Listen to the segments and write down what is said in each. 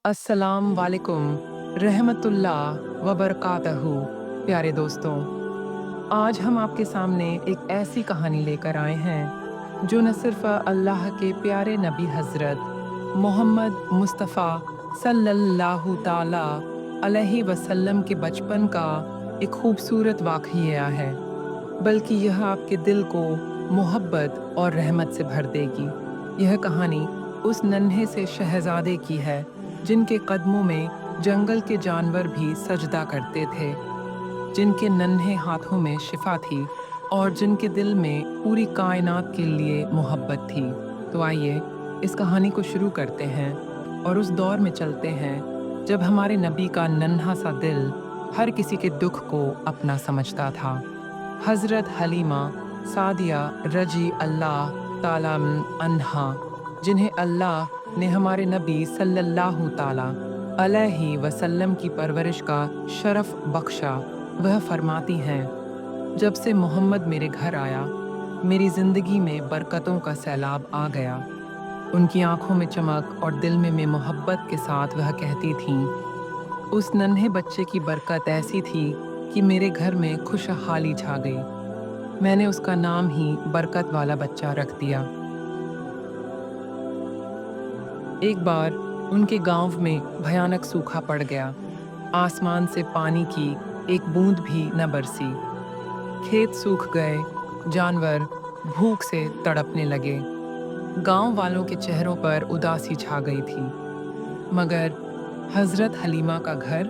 अस्सलाम वालेकुम रहमतुल्लाह व बरकातहू। प्यारे दोस्तों, आज हम आपके सामने एक ऐसी कहानी लेकर आए हैं जो न सिर्फ अल्लाह के प्यारे नबी हज़रत मोहम्मद मुस्तफ़ा सल्लल्लाहु ताला अलैहि वसल्लम के बचपन का एक खूबसूरत वाक़या है, बल्कि यह आपके दिल को मोहब्बत और रहमत से भर देगी। यह कहानी उस नन्हे से शहज़ादे की है जिनके कदमों में जंगल के जानवर भी सजदा करते थे, जिनके नन्हे हाथों में शिफा थी और जिनके दिल में पूरी कायनात के लिए मोहब्बत थी। तो आइए इस कहानी को शुरू करते हैं और उस दौर में चलते हैं जब हमारे नबी का नन्हा सा दिल हर किसी के दुख को अपना समझता था। हज़रत हलीमा सादिया रजी अल्लाह ताला अन्हा, जिन्हें अल्लाह ने हमारे नबी सल्लल्लाहु ताला अलैहि वसल्लम की परवरिश का शरफ बख्शा, वह फरमाती हैं, जब से मोहम्मद मेरे घर आया, मेरी ज़िंदगी में बरकतों का सैलाब आ गया। उनकी आंखों में चमक और दिल में मोहब्बत के साथ वह कहती थीं, उस नन्हे बच्चे की बरकत ऐसी थी कि मेरे घर में खुशहाली छा गई। मैंने उसका नाम ही बरकत वाला बच्चा रख दिया। एक बार उनके गांव में भयानक सूखा पड़ गया। आसमान से पानी की एक बूंद भी न बरसी। खेत सूख गए, जानवर भूख से तड़पने लगे। गांव वालों के चेहरों पर उदासी छा गई थी। मगर हजरत हलीमा का घर,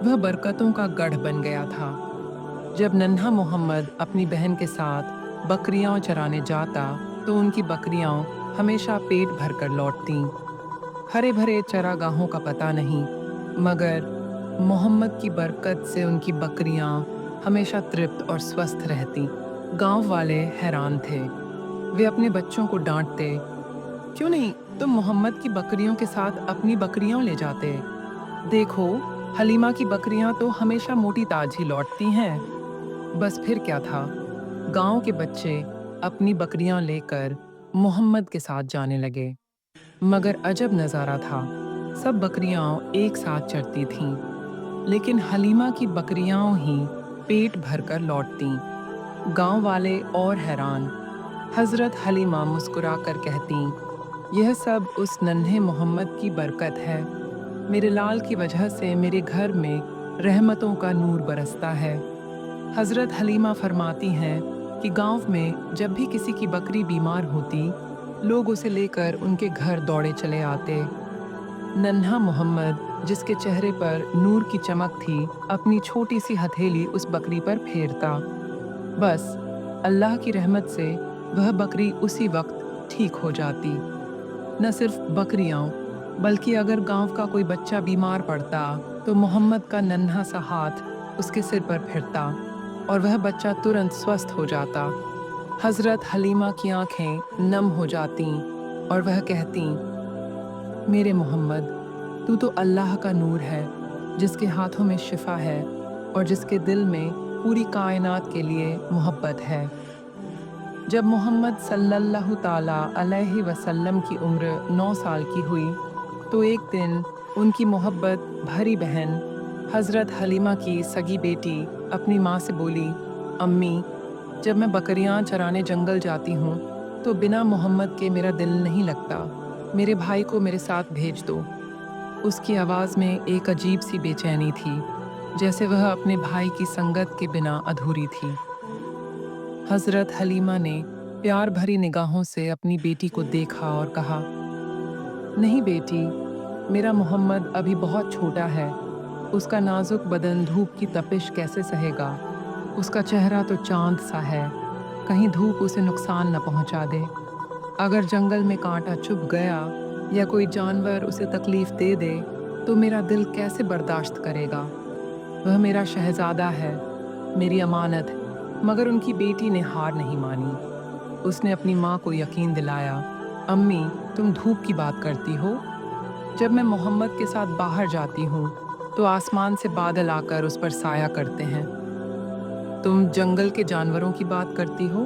वह बरकतों का गढ़ बन गया था। जब नन्हा मोहम्मद अपनी बहन के साथ बकरियां चराने जाता, तो उनकी बकरियां हमेशा पेट भरकर लौटतीं। हरे भरे चरागाहों का पता नहीं, मगर मोहम्मद की बरकत से उनकी बकरियां हमेशा तृप्त और स्वस्थ रहती। गांव वाले हैरान थे। वे अपने बच्चों को डांटते, क्यों नहीं तुम मोहम्मद की बकरियों के साथ अपनी बकरियां ले जाते? देखो, हलीमा की बकरियां तो हमेशा मोटी ताज ही लौटती हैं। बस फिर क्या था, गांव के बच्चे अपनी बकरियां लेकर मोहम्मद के साथ जाने लगे। मगर अजब नज़ारा था, सब बकरियां एक साथ चरती थीं, लेकिन हलीमा की बकरियां ही पेट भरकर लौटतीं। गांव वाले और हैरान। हज़रत हलीमा मुस्कुराकर कहतीं, यह सब उस नन्हे मोहम्मद की बरकत है। मेरे लाल की वजह से मेरे घर में रहमतों का नूर बरसता है। हज़रत हलीमा फरमाती हैं कि गांव में जब भी किसी की बकरी बीमार होती, लोग उसे लेकर उनके घर दौड़े चले आते। नन्हा मोहम्मद, जिसके चेहरे पर नूर की चमक थी, अपनी छोटी सी हथेली उस बकरी पर फेरता। बस अल्लाह की रहमत से वह बकरी उसी वक्त ठीक हो जाती। न सिर्फ बकरियां, बल्कि अगर गांव का कोई बच्चा बीमार पड़ता, तो मोहम्मद का नन्हा सा हाथ उसके सिर पर फिरता और वह बच्चा तुरंत स्वस्थ हो जाता। हज़रत हलीमा की आंखें नम हो जातीं और वह कहतीं, मेरे मोहम्मद, तू तो अल्लाह का नूर है, जिसके हाथों में शिफा है और जिसके दिल में पूरी कायनात के लिए मोहब्बत है। जब मोहम्मद सल्लल्लाहु ताला अलैहि वसल्लम की उम्र 9 साल की हुई, तो एक दिन उनकी मोहब्बत भरी बहन हज़रत हलीमा की सगी बेटी अपनी माँ से बोली, अम्मी, जब मैं बकरियां चराने जंगल जाती हूँ, तो बिना मोहम्मद के मेरा दिल नहीं लगता। मेरे भाई को मेरे साथ भेज दो। उसकी आवाज़ में एक अजीब सी बेचैनी थी, जैसे वह अपने भाई की संगत के बिना अधूरी थी। हज़रत हलीमा ने प्यार भरी निगाहों से अपनी बेटी को देखा और कहा, नहीं बेटी, मेरा मोहम्मद अभी बहुत छोटा है। उसका नाजुक बदन धूप की तपिश कैसे सहेगा? उसका चेहरा तो चांद सा है, कहीं धूप उसे नुकसान न पहुंचा दे। अगर जंगल में कांटा चुभ गया या कोई जानवर उसे तकलीफ दे दे, तो मेरा दिल कैसे बर्दाश्त करेगा? वह मेरा शहजादा है, मेरी अमानत है। मगर उनकी बेटी ने हार नहीं मानी। उसने अपनी माँ को यकीन दिलाया, अम्मी, तुम धूप की बात करती हो? जब मैं मोहम्मद के साथ बाहर जाती हूँ, तो आसमान से बादल आकर उस पर साया करते हैं। तुम जंगल के जानवरों की बात करती हो?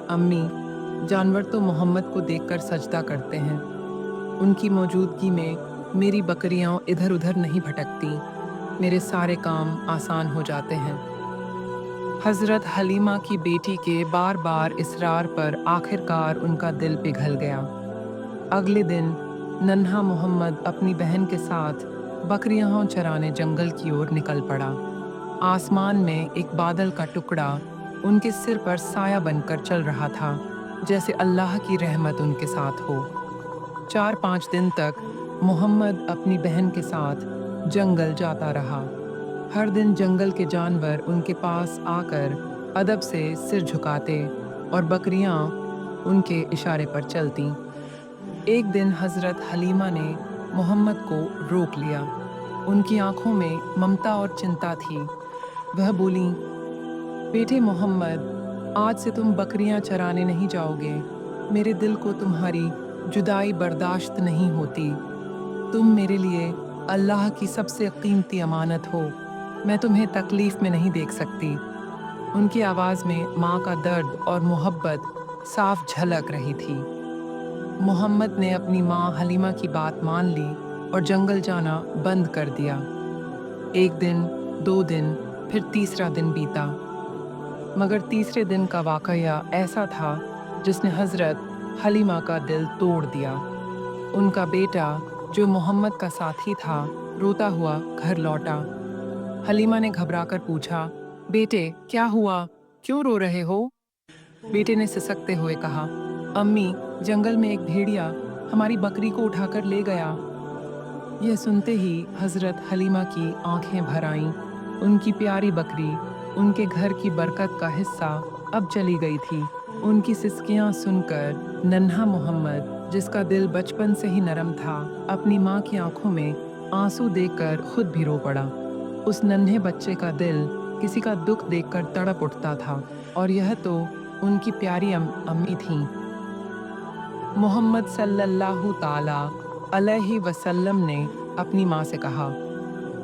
अम्मी, जानवर तो मोहम्मद को देखकर सजदा करते हैं। उनकी मौजूदगी में मेरी बकरियां इधर उधर नहीं भटकती, मेरे सारे काम आसान हो जाते हैं। हजरत हलीमा की बेटी के बार बार इसरार पर आखिरकार उनका दिल पिघल गया। अगले दिन नन्हा मोहम्मद अपनी बहन के साथ बकरियां चराने जंगल की ओर निकल पड़ा। आसमान में एक बादल का टुकड़ा उनके सिर पर साया बनकर चल रहा था, जैसे अल्लाह की रहमत उनके साथ हो। 4-5 दिन तक मोहम्मद अपनी बहन के साथ जंगल जाता रहा। हर दिन जंगल के जानवर उनके पास आकर अदब से सिर झुकाते और बकरियां उनके इशारे पर चलतीं। एक दिन हजरत हलीमा ने मोहम्मद को रोक लिया। उनकी आंखों में ममता और चिंता थी। वह बोली, बेटे मोहम्मद, आज से तुम बकरियां चराने नहीं जाओगे। मेरे दिल को तुम्हारी जुदाई बर्दाश्त नहीं होती। तुम मेरे लिए अल्लाह की सबसे कीमती अमानत हो। मैं तुम्हें तकलीफ में नहीं देख सकती। उनकी आवाज़ में माँ का दर्द और मोहब्बत साफ झलक रही थी। मोहम्मद ने अपनी माँ हलीमा की बात मान ली और जंगल जाना बंद कर दिया। 1 दिन, 2 दिन, फिर तीसरा दिन बीता। मगर तीसरे दिन का वाकया ऐसा था जिसने हजरत हलीमा का दिल तोड़ दिया। उनका बेटा, जो मोहम्मद का साथी था, रोता हुआ घर लौटा। हलीमा ने घबराकर पूछा, बेटे क्या हुआ, क्यों रो रहे हो? बेटे ने सिसकते हुए कहा, अम्मी, जंगल में एक भेड़िया हमारी बकरी को उठाकर ले गया। यह सुनते ही हजरत हलीमा की आंखें भर आईं। उनकी प्यारी बकरी, उनके घर की बरकत का हिस्सा, अब चली गई थी। उनकी सिसकियां सुनकर नन्हा मोहम्मद, जिसका दिल बचपन से ही नरम था, अपनी माँ की आंखों में आंसू देखकर खुद भी रो पड़ा। उस नन्हे बच्चे का दिल किसी का दुख देखकर तड़प उठता था, और यह तो उनकी प्यारी अम्मी थीं। मोहम्मद सल्लल्लाहु ताला अलैहि वसल्लम ने अपनी माँ से कहा,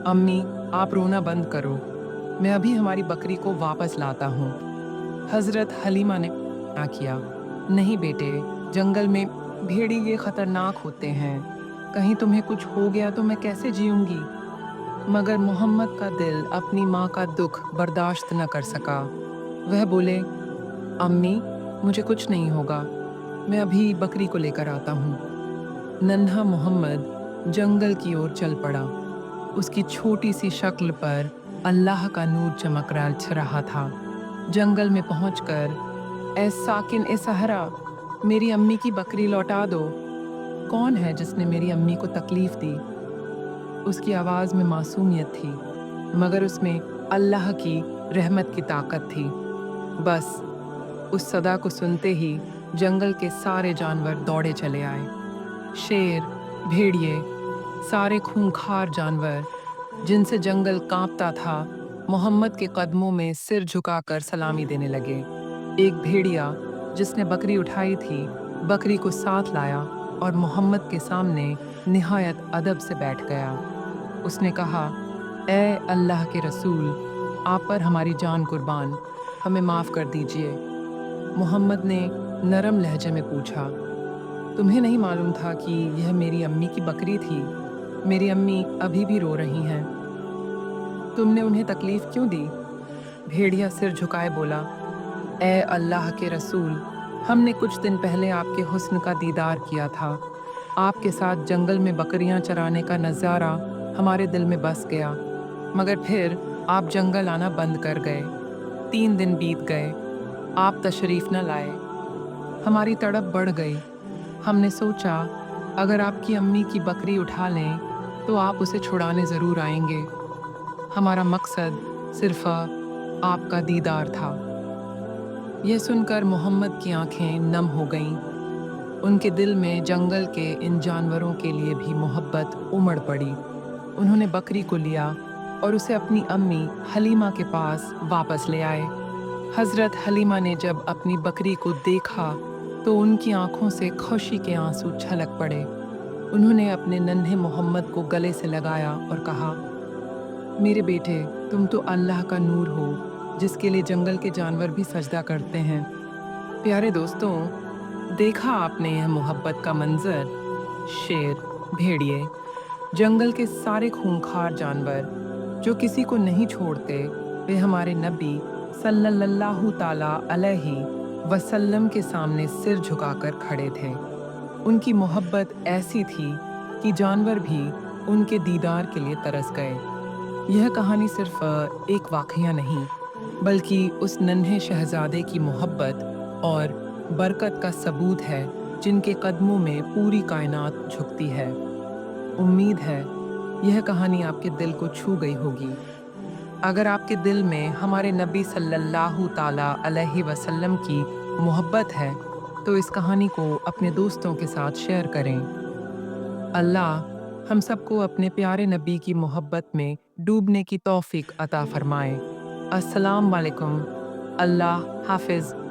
अम्मी, आप रोना बंद करो, मैं अभी हमारी बकरी को वापस लाता हूँ। हजरत हलीमा ने मना किया, नहीं बेटे, जंगल में भेड़िए खतरनाक होते हैं, कहीं तुम्हें कुछ हो गया तो मैं कैसे जीऊंगी? मगर मोहम्मद का दिल अपनी माँ का दुख बर्दाश्त न कर सका। वह बोले, अम्मी, मुझे कुछ नहीं होगा, मैं अभी बकरी को लेकर आता हूँ। नन्हा मोहम्मद जंगल की ओर चल पड़ा। उसकी छोटी सी शक्ल पर अल्लाह का नूर चमक रहा था। जंगल में पहुंचकर, ए साकिन ए सहरा, मेरी अम्मी की बकरी लौटा दो। कौन है जिसने मेरी अम्मी को तकलीफ दी? उसकी आवाज़ में मासूमियत थी, मगर उसमें अल्लाह की रहमत की ताकत थी। बस उस सदा को सुनते ही जंगल के सारे जानवर दौड़े चले आए। शेर, भेड़िए, सारे खूंखार जानवर जिनसे जंगल कांपता था, मोहम्मद के कदमों में सिर झुकाकर सलामी देने लगे। एक भेड़िया जिसने बकरी उठाई थी, बकरी को साथ लाया और मोहम्मद के सामने निहायत अदब से बैठ गया। उसने कहा, ए अल्लाह के रसूल, आप पर हमारी जान कुर्बान, हमें माफ़ कर दीजिए। मोहम्मद ने नरम लहजे में पूछा, तुम्हें नहीं मालूम था कि यह मेरी अम्मी की बकरी थी? मेरी अम्मी अभी भी रो रही हैं। तुमने उन्हें तकलीफ़ क्यों दी? भेड़िया सिर झुकाए बोला, ए अल्लाह के रसूल, हमने कुछ दिन पहले आपके हुस्न का दीदार किया था। आपके साथ जंगल में बकरियां चराने का नज़ारा हमारे दिल में बस गया, मगर फिर आप जंगल आना बंद कर गए। 3 दिन बीत गए, आप तशरीफ़ न लाए। हमारी तड़प बढ़ गई। हमने सोचा, अगर आपकी अम्मी की बकरी उठा लें तो आप उसे छुड़ाने ज़रूर आएंगे। हमारा मकसद सिर्फ आपका दीदार था। यह सुनकर मोहम्मद की आंखें नम हो गईं। उनके दिल में जंगल के इन जानवरों के लिए भी मोहब्बत उमड़ पड़ी। उन्होंने बकरी को लिया और उसे अपनी अम्मी हलीमा के पास वापस ले आए। हज़रत हलीमा ने जब अपनी बकरी को देखा तो उनकी आंखों से खुशी के आंसू छलक पड़े। उन्होंने अपने नन्हे मोहम्मद को गले से लगाया और कहा, मेरे बेटे, तुम तो अल्लाह का नूर हो, जिसके लिए जंगल के जानवर भी सजदा करते हैं। प्यारे दोस्तों, देखा आपने यह मोहब्बत का मंजर? शेर, भेड़िए जंगल के सारे खूंखार जानवर जो किसी को नहीं छोड़ते, वे हमारे नबी सल्लल्लाहु ताला अलैहि वसल्लम के सामने सिर झुकाकर खड़े थे। उनकी मोहब्बत ऐसी थी कि जानवर भी उनके दीदार के लिए तरस गए। यह कहानी सिर्फ एक वाकया नहीं, बल्कि उस नन्हे शहजादे की मोहब्बत और बरकत का सबूत है, जिनके कदमों में पूरी कायनात झुकती है। उम्मीद है यह कहानी आपके दिल को छू गई होगी। अगर आपके दिल में हमारे नबी सल्लल्लाहु ताला अलैहि वसल्लम की मोहब्बत है, तो इस कहानी को अपने दोस्तों के साथ शेयर करें। अल्लाह हम सबको अपने प्यारे नबी की मोहब्बत में डूबने की तौफीक अता फरमाए। अस्सलाम वालेकुम। अल्लाह हाफ़िज़।